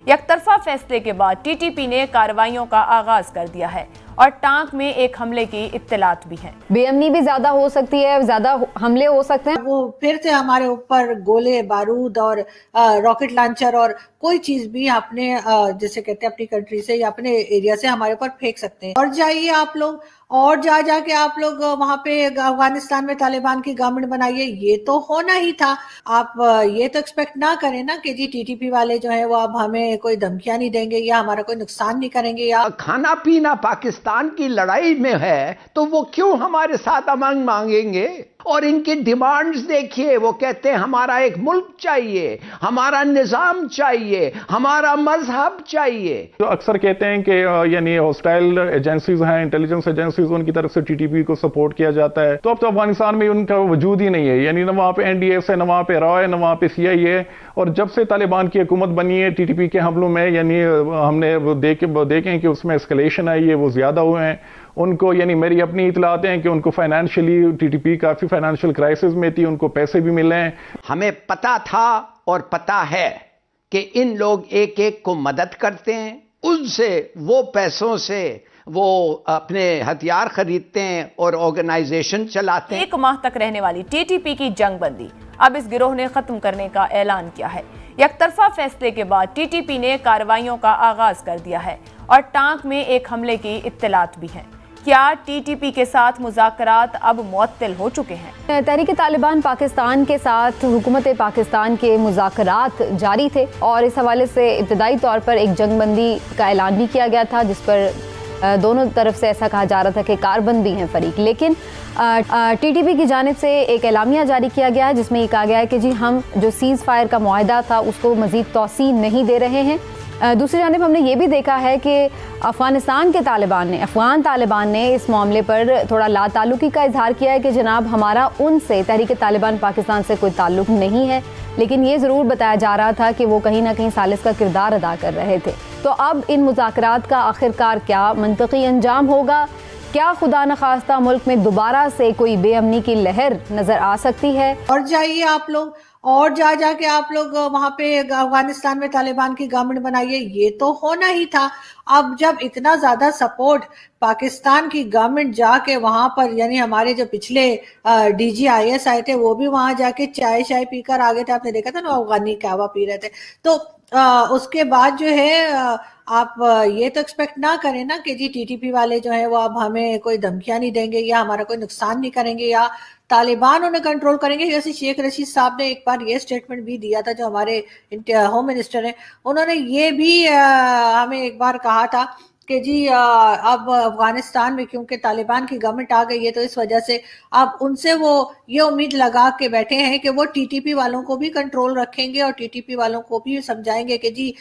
یک طرفہ فیصلے کے بعد ٹی ٹی پی نے کارروائیوں کا آغاز کر دیا ہے اور ٹانک میں ایک حملے کی اطلاعات بھی ہیں۔ بے امنی بھی زیادہ ہو سکتی ہے، زیادہ حملے ہو سکتے ہیں۔ وہ پھر سے ہمارے اوپر گولے بارود اور راکٹ لانچر اور کوئی چیز بھی اپنے جیسے کہتے ہیں اپنی کنٹری سے یا اپنے ایریا سے ہمارے اوپر پھینک سکتے ہیں۔ اور جائیے آپ لوگ اور جا کے آپ لوگ وہاں پہ افغانستان میں طالبان کی گورنمنٹ بنائیے، یہ تو ہونا ہی تھا۔ آپ یہ تو ایکسپیکٹ نہ کریں نا کہ جی ٹی ٹی پی والے جو ہیں وہ اب ہمیں کوئی دھمکیاں نہیں دیں گے یا ہمارا کوئی نقصان نہیں کریں گے۔ یا کھانا پینا پاکستان کی لڑائی میں ہے تو وہ کیوں ہمارے ساتھ امن مانگیں گے؟ اور ان کی ڈیمانڈز دیکھیے، وہ کہتے ہیں ہمارا ایک ملک چاہیے، ہمارا نظام چاہیے، ہمارا مذہب چاہیے۔ جو اکثر کہتے ہیں کہ یعنی ہاسٹائل ایجنسیز ہیں، انٹیلیجنس ایجنسیز، ان کی طرف سے ٹی ٹی پی کو سپورٹ کیا جاتا ہے، تو اب تو افغانستان میں ان کا وجود ہی نہیں ہے، یعنی نہ وہاں پہ این ڈی ایف ہے، نہ وہاں پہ را ہے، نہ وہاں پہ سی آئی ہے۔ اور جب سے طالبان کی حکومت بنی ہے، ٹی ٹی پی کے حملوں میں یعنی ہم نے دیکھیں کہ اس میں اسکلیشن آئی ہے، وہ زیادہ ہوئے ہیں۔ ان کو یعنی میری اپنی اطلاعات ہیں کہ ان کو فائنینشلی ٹی ٹی پی کافی فائنینشیل کرائسس میں تھی، ان کو پیسے بھی ملے ہیں۔ ہمیں پتا تھا اور پتا ہے کہ ان لوگ ایک ایک کو مدد کرتے ہیں، ان سے وہ پیسوں سے وہ اپنے ہتھیار خریدتے ہیں اور آرگنائزیشن چلاتے ہیں۔ 1 ماہ تک رہنے والی ٹی ٹی پی کی جنگ بندی اب اس گروہ نے ختم کرنے کا اعلان کیا ہے۔ یک طرفہ فیصلے کے بعد ٹی ٹی پی نے کارروائیوں کا آغاز کر دیا ہے اور ٹانک میں ایک حملے کی اطلاعات بھی ہیں۔ کیا ٹی ٹی پی کے ساتھ مذاکرات اب معطل ہو چکے ہیں؟ تحریک طالبان پاکستان کے ساتھ حکومت پاکستان کے مذاکرات جاری تھے اور اس حوالے سے ابتدائی طور پر ایک جنگ بندی کا اعلان بھی کیا گیا تھا، جس پر دونوں طرف سے ایسا کہا جا رہا تھا کہ کاربند بھی ہیں فریق۔ لیکن ٹی ٹی پی کی جانب سے ایک اعلامیہ جاری کیا گیا ہے جس میں یہ کہا گیا ہے کہ جی ہم جو سیز فائر کا معاہدہ تھا اس کو مزید توسیع نہیں دے رہے ہیں۔ دوسری جانب ہم نے یہ بھی دیکھا ہے کہ افغان طالبان نے اس معاملے پر تھوڑا لا تعلقی کا اظہار کیا ہے کہ جناب ہمارا ان سے تحریک طالبان پاکستان سے کوئی تعلق نہیں ہے، لیکن یہ ضرور بتایا جا رہا تھا کہ وہ کہیں نہ کہیں ثالث کا کردار ادا کر رہے تھے۔ تو اب ان مذاکرات کا آخرکار کیا منطقی انجام ہوگا؟ کیا خدا نخواستہ ملک میں دوبارہ سے کوئی بے امنی کی لہر نظر آ سکتی ہے؟ اور جائیے آپ لوگ اور جا کے آپ لوگ وہاں پہ افغانستان میں طالبان کی گورنمنٹ بنائیے، یہ تو ہونا ہی تھا۔ اب جب اتنا زیادہ سپورٹ پاکستان کی گورنمنٹ جا کے وہاں پر، یعنی ہمارے جو پچھلے ڈی جی آئی ایس آئے تھے وہ بھی وہاں جا کے چائے پی کر آگے تھے، آپ نے دیکھا تھا نا افغانی قہوہ پی رہے تھے۔ تو اس کے بعد جو ہے آپ یہ تو ایکسپیکٹ نہ کریں نا کہ جی ٹی ٹی پی والے جو ہیں وہ اب ہمیں کوئی دھمکیاں نہیں دیں گے یا ہمارا کوئی نقصان نہیں کریں گے یا طالبان انہیں کنٹرول کریں گے۔ جیسے شیخ رشید صاحب نے ایک بار یہ سٹیٹمنٹ بھی دیا تھا، جو ہمارے ہوم منسٹر ہیں، انہوں نے یہ بھی ہمیں ایک بار کہا تھا کہ جی اب افغانستان میں کیونکہ طالبان کی گورنمنٹ آ گئی ہے تو اس وجہ سے اب ان سے وہ یہ امید لگا کے بیٹھے ہیں کہ وہ ٹی ٹی پی والوں کو بھی کنٹرول رکھیں گے اور ٹی ٹی پی والوں کو بھی سمجھائیں گے کہ جی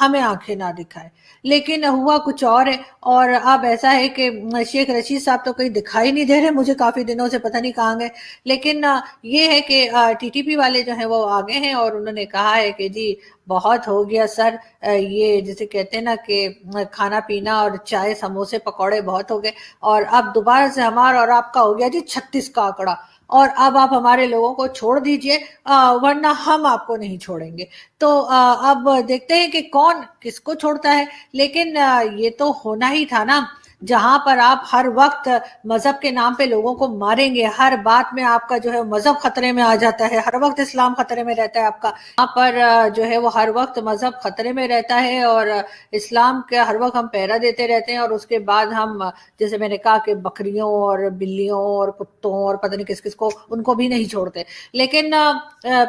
ہمیں آنکھیں نہ دکھائے۔ لیکن ہوا کچھ اور ہے، اور اب ایسا ہے کہ شیخ رشید صاحب تو کہیں دکھائی نہیں دے رہے مجھے کافی دنوں سے، پتہ نہیں کہاں گئے۔ لیکن یہ ہے کہ ٹی ٹی پی والے جو ہیں وہ آگے ہیں اور انہوں نے کہا ہے کہ جی بہت ہو گیا سر، یہ جسے کہتے ہیں نا کہ کھانا پینا اور چائے سموسے پکوڑے بہت ہو گئے، اور اب دوبارہ سے ہمارا اور آپ کا ہو گیا جی 36 کا آنکڑا، اور اب آپ ہمارے لوگوں کو چھوڑ دیجئے ورنہ ہم آپ کو نہیں چھوڑیں گے۔ تو اب دیکھتے ہیں کہ کون کس کو چھوڑتا ہے، لیکن یہ تو ہونا ہی تھا نا، جہاں پر آپ ہر وقت مذہب کے نام پہ لوگوں کو ماریں گے، ہر بات میں آپ کا جو ہے مذہب خطرے میں آ جاتا ہے، ہر وقت اسلام خطرے میں رہتا ہے آپ کا، وہاں پر جو ہے وہ ہر وقت مذہب خطرے میں رہتا ہے اور اسلام کا ہر وقت ہم پہرا دیتے رہتے ہیں، اور اس کے بعد ہم جیسے میں نے کہا کہ بکریوں اور بلیوں اور کتوں اور پتہ نہیں کس کس کو ان کو بھی نہیں چھوڑتے۔ لیکن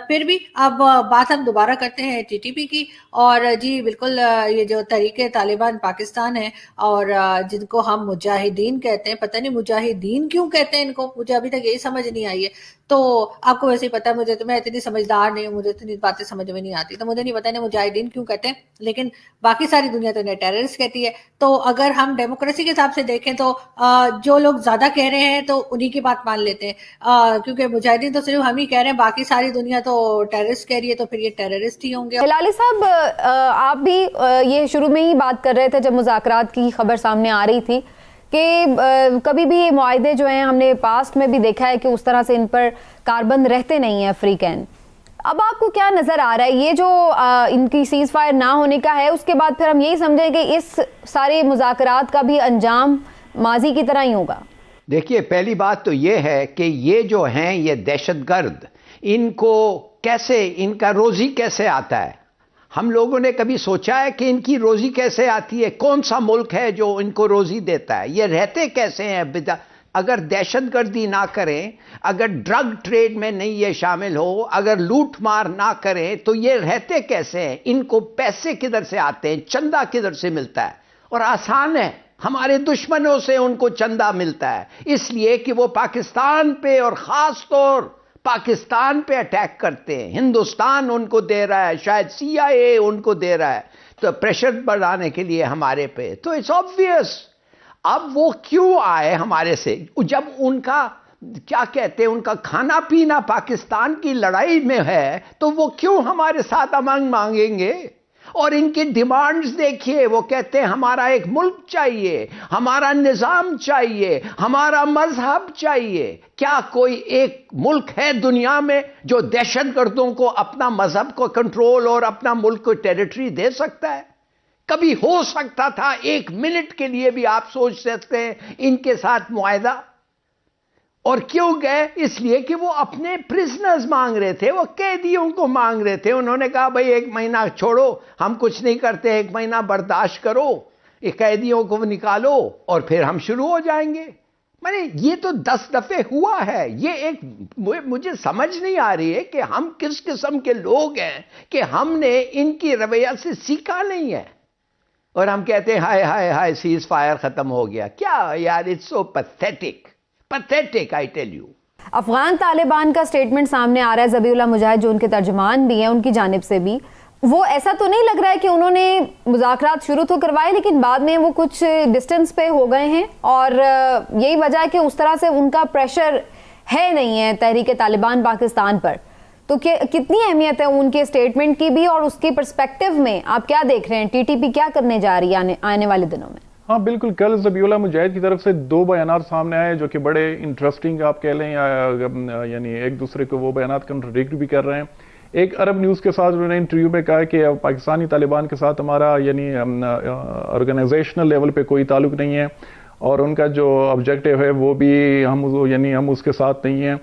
پھر بھی اب بات ہم دوبارہ کرتے ہیں ٹی ٹی پی کی، اور جی بالکل یہ جو تحریک طالبان پاکستان ہے اور جن کو ہم مجاہدین کہتے ہیں، پتہ نہیں مجاہدین کیوں کہتے ہیں ان کو، مجھے ابھی تک یہی سمجھ نہیں آئی ہے۔ تو آپ کو ویسے ہی پتا ہے، مجھے تو میں اتنی سمجھدار نہیں ہوں، مجھے اتنی باتیں سمجھ میں نہیں آتی، تو مجھے نہیں پتا انہیں مجاہدین کیوں کہتے ہیں، لیکن باقی ساری دنیا تو انہیں ٹیررسٹ کہتی ہے۔ تو اگر ہم ڈیموکریسی کے حساب سے دیکھیں تو جو لوگ زیادہ کہہ رہے ہیں تو انہی کی بات مان لیتے ہیں، کیونکہ مجاہدین تو صرف ہم ہی کہہ رہے ہیں، باقی ساری دنیا تو ٹیررسٹ کہہ رہی ہے، تو پھر یہ ٹیررسٹ ہی ہوں گے۔ ہلالی صاحب، آپ بھی یہ شروع میں ہی بات کر رہے تھے جب مذاکرات کی خبر سامنے آ رہی تھی کہ کبھی بھی یہ معاہدے جو ہیں ہم نے پاسٹ میں بھی دیکھا ہے کہ اس طرح سے ان پر کاربند رہتے نہیں ہیں افریقین۔ اب آپ کو کیا نظر آ رہا ہے یہ جو ان کی سیز فائر نہ ہونے کا ہے، اس کے بعد پھر ہم یہی سمجھیں کہ اس سارے مذاکرات کا بھی انجام ماضی کی طرح ہی ہوگا؟ دیکھیے، پہلی بات تو یہ ہے کہ یہ جو ہیں یہ دہشت گرد، ان کو کیسے، ان کا روزی کیسے آتا ہے؟ ہم لوگوں نے کبھی سوچا ہے کہ ان کی روزی کیسے آتی ہے؟ کون سا ملک ہے جو ان کو روزی دیتا ہے؟ یہ رہتے کیسے ہیں؟ اگر دہشت گردی نہ کریں، اگر ڈرگ ٹریڈ میں نہیں یہ شامل ہو، اگر لوٹ مار نہ کریں تو یہ رہتے کیسے ہیں؟ ان کو پیسے کدھر سے آتے ہیں؟ چندہ کدھر سے ملتا ہے؟ اور آسان ہے، ہمارے دشمنوں سے ان کو چندہ ملتا ہے، اس لیے کہ وہ پاکستان پہ اور خاص طور پاکستان پہ اٹیک کرتے ہیں۔ ہندوستان ان کو دے رہا ہے، شاید CIA ان کو دے رہا ہے، تو پریشر بڑھانے کے لیے ہمارے پہ۔ تو اٹس obvious۔ اب وہ کیوں آئے ہمارے سے؟ جب ان کا کیا کہتے ہیں، ان کا کھانا پینا پاکستان کی لڑائی میں ہے تو وہ کیوں ہمارے ساتھ امن مانگیں گے؟ اور ان کی ڈیمانڈز دیکھیے، وہ کہتے ہیں ہمارا ایک ملک چاہیے، ہمارا نظام چاہیے، ہمارا مذہب چاہیے۔ کیا کوئی ایک ملک ہے دنیا میں جو دہشت گردوں کو اپنا مذہب کو کنٹرول اور اپنا ملک کو ٹیریٹری دے سکتا ہے؟ کبھی ہو سکتا تھا ایک منٹ کے لیے بھی آپ سوچ سکتے ہیں ان کے ساتھ معاہدہ؟ اور کیوں گئے؟ اس لیے کہ وہ اپنے پرزنرز مانگ رہے تھے، وہ قیدیوں کو مانگ رہے تھے۔ انہوں نے کہا بھائی 1 مہینہ چھوڑو، ہم کچھ نہیں کرتے، 1 مہینہ برداشت کرو، یہ قیدیوں کو نکالو اور پھر ہم شروع ہو جائیں گے۔ یہ تو 10 دفعے ہوا ہے۔ یہ ایک مجھے سمجھ نہیں آ رہی ہے کہ ہم کس قسم کے لوگ ہیں کہ ہم نے ان کی رویہ سے سیکھا نہیں ہے، اور ہم کہتے ہیں ہائے ہائے ہائے سیز فائر ختم ہو گیا۔ کیا یار، it's so pathetic, pathetic I tell you. Afghan Taliban کا سٹیٹمنٹ سامنے آ رہا ہے، ذبیح اللہ مجاہد جو ان کے ترجمان بھی ہیں ان کی جانب سے بھی، وہ ایسا تو نہیں لگ رہا ہے کہ انہوں نے مذاکرات شروع تو کروائے لیکن بعد میں وہ کچھ ڈسٹنس پہ ہو گئے ہیں، اور یہی وجہ ہے کہ اس طرح سے ان کا پریشر ہے نہیں ہے تحریک طالبان پاکستان پر؟ تو کتنی اہمیت ہے ان کے سٹیٹمنٹ کی بھی، اور اس کی پرسپیکٹیو میں آپ کیا دیکھ رہے ہیں؟ TTP کیا کرنے جا رہی ہے آنے والے دنوں میں؟ ہاں بالکل، کل ذبیح اللہ مجاہد کی طرف سے 2 بیانات سامنے آئے جو کہ بڑے انٹرسٹنگ آپ کہہ لیں، یعنی ایک دوسرے کو وہ بیانات کنٹراڈکٹ بھی کر رہے ہیں۔ ایک عرب نیوز کے ساتھ انہوں نے انٹرویو میں کہا کہ پاکستانی طالبان کے ساتھ ہمارا یعنی آرگنائزیشنل لیول پہ کوئی تعلق نہیں ہے، اور ان کا جو آبجیکٹو ہے وہ بھی ہم اس کے ساتھ نہیں ہیں۔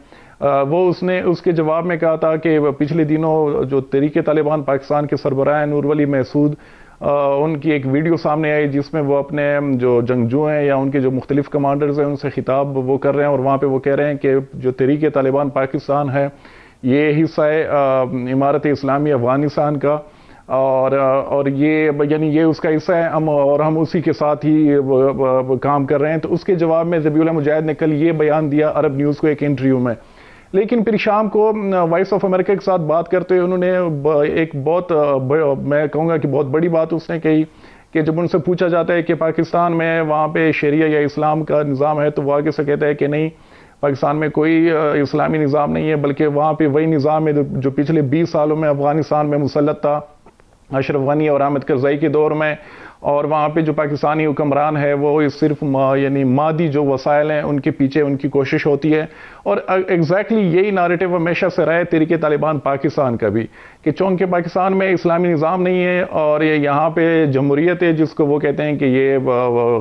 وہ اس کے جواب میں کہا تھا کہ پچھلے دنوں جو تحریک طالبان پاکستان کے سربراہ نور ولی محسود، ان کی ایک ویڈیو سامنے آئی جس میں وہ اپنے جو جنگجو ہیں یا ان کے جو مختلف کمانڈرز ہیں ان سے خطاب وہ کر رہے ہیں، اور وہاں پہ وہ کہہ رہے ہیں کہ جو تحریک طالبان پاکستان ہے یہ حصہ ہے امارت اسلامی افغانستان کا، اور یہ یعنی یہ اس کا حصہ ہے، ہم اسی کے ساتھ ہی کام کر رہے ہیں۔ تو اس کے جواب میں ذبیح اللہ مجاہد نے کل یہ بیان دیا عرب نیوز کو ایک انٹرویو میں، لیکن پھر شام کو وائس آف امریکہ کے ساتھ بات کرتے ہوئے انہوں نے ایک بہت، میں کہوں گا کہ بہت بڑی بات اس نے کہی کہ جب ان سے پوچھا جاتا ہے کہ پاکستان میں وہاں پہ شریعہ یا اسلام کا نظام ہے، تو وہ آگے سے کہتا ہے کہ نہیں، پاکستان میں کوئی اسلامی نظام نہیں ہے، بلکہ وہاں پہ وہی نظام ہے جو پچھلے 20 سالوں میں افغانستان میں مسلط تھا اشرف غنی اور حامد کرزئی کے دور میں، اور وہاں پہ جو پاکستانی حکمران ہے وہ صرف یعنی مادی جو وسائل ہیں ان کے پیچھے ان کی کوشش ہوتی ہے۔ اور ایگزیکٹلی یہی ناریٹو ہمیشہ سے رہا ہے تحریک طالبان پاکستان کا بھی، کہ چونکہ پاکستان میں اسلامی نظام نہیں ہے اور یہاں پہ جمہوریت ہے جس کو وہ کہتے ہیں کہ یہ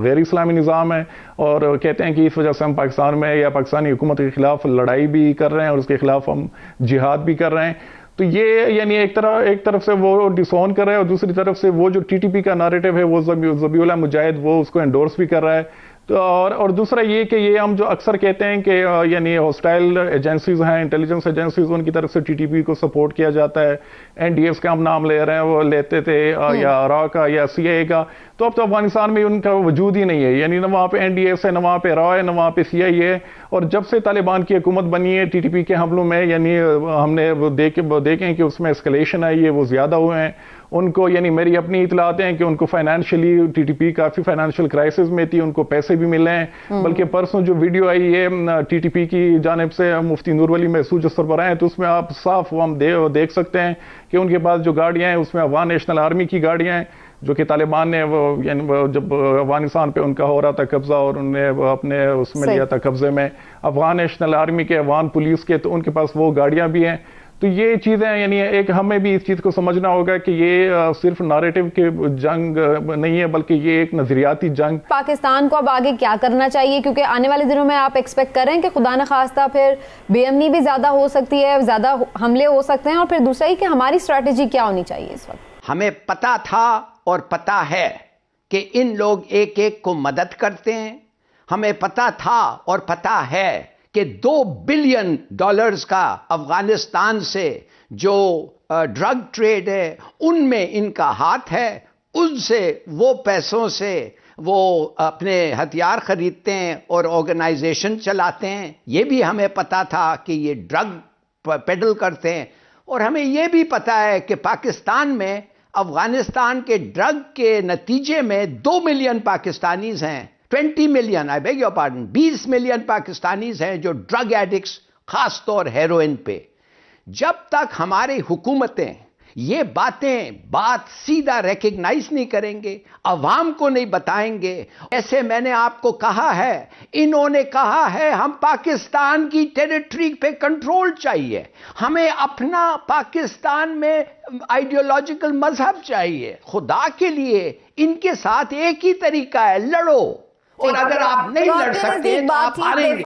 غیر اسلامی نظام ہے، اور کہتے ہیں کہ اس وجہ سے ہم پاکستان میں یا پاکستانی حکومت کے خلاف لڑائی بھی کر رہے ہیں اور اس کے خلاف ہم جہاد بھی کر رہے ہیں۔ تو یہ یعنی ایک طرف سے وہ ڈسون کر رہا ہے، اور دوسری طرف سے وہ جو TTP کا ناریٹو ہے وہ ذبیح اللہ مجاہد وہ اس کو انڈورس بھی کر رہا ہے۔ تو اور دوسرا یہ کہ یہ ہم جو اکثر کہتے ہیں کہ یعنی ہاسٹائل ایجنسیز ہیں، انٹیلیجنس ایجنسیز، ان کی طرف سے TTP کو سپورٹ کیا جاتا ہے۔ NDS کا ہم نام لے رہے ہیں، وہ لیتے تھے یا را کا یا CIA کا، تو اب تو افغانستان میں ان کا وجود ہی نہیں ہے، یعنی نہ وہاں پہ NDS ہے، نہ وہاں پہ را ہے، نہ وہاں پہ CIA ہے۔ اور جب سے طالبان کی حکومت بنی ہے TTP کے حملوں میں یعنی ہم نے دیکھیں کہ اس میں اسکلیشن آئی ہے، وہ زیادہ ہوئے ہیں۔ ان کو یعنی میری اپنی اطلاعات ہیں کہ ان کو فائنینشلی TTP کافی فائنینشیل کرائسس میں تھی، ان کو پیسے بھی ملے ہیں، بلکہ پرسوں جو ویڈیو آئی ہے TTP کی جانب سے مفتی نور ولی محسود جو سربراہ ہیں، تو اس میں آپ صاف ہم دیکھ سکتے ہیں کہ ان کے پاس جو گاڑیاں ہیں اس میں افغان نیشنل آرمی کی گاڑیاں ہیں، جو کہ طالبان نے یعنی جب افغانستان پہ ان کا ہو رہا تھا قبضہ اور انہوں نے اپنے اس میں لیا تھا قبضے میں افغان نیشنل آرمی کے، افغان پولیس کے، تو ان کے پاس وہ گاڑیاں بھی ہیں۔ تو یہ چیزیں یعنی ایک ہمیں بھی اس چیز کو سمجھنا ہوگا کہ یہ صرف ناریٹو کے جنگ نہیں ہے بلکہ یہ ایک نظریاتی جنگ. پاکستان کو اب آگے کیا کرنا چاہیے؟ کیونکہ آنے والے دنوں میں آپ ایکسپیکٹ کریں کہ خدا نخواستہ پھر بے امنی بھی زیادہ ہو سکتی ہے, زیادہ حملے ہو سکتے ہیں, اور پھر دوسرا ہی کہ ہماری اسٹریٹجی کیا ہونی چاہیے اس وقت؟ ہمیں پتا تھا اور پتا ہے کہ ان لوگ ایک ایک کو مدد کرتے ہیں. ہمیں پتا تھا اور پتا ہے کہ $2 بلین کا افغانستان سے جو ڈرگ ٹریڈ ہے ان میں ان کا ہاتھ ہے. ان سے وہ پیسوں سے وہ اپنے ہتھیار خریدتے ہیں اور آرگنائزیشن چلاتے ہیں. یہ بھی ہمیں پتا تھا کہ یہ ڈرگ پیڈل کرتے ہیں. اور ہمیں یہ بھی پتا ہے کہ پاکستان میں افغانستان کے ڈرگ کے نتیجے میں 2 ملین پاکستانیز ہیں. 20 million, I beg your pardon, 20 million Pakistanis ہیں جو ڈرگ ایڈکٹس, خاص طور ہیروئن پہ. جب تک ہماری حکومتیں یہ بات سیدھا ریکگنائز نہیں کریں گے, عوام کو نہیں بتائیں گے. ایسے میں نے آپ کو کہا ہے, انہوں نے کہا ہے ہم پاکستان کی ٹیریٹری پہ کنٹرول چاہیے, ہمیں اپنا پاکستان میں آئیڈیولوجیکل مذہب چاہیے. خدا کے لیے ان کے ساتھ ایک ہی طریقہ ہے, لڑو. اور اگر آپ نہیں لڑ سکتے تو آپ ہاریں گے.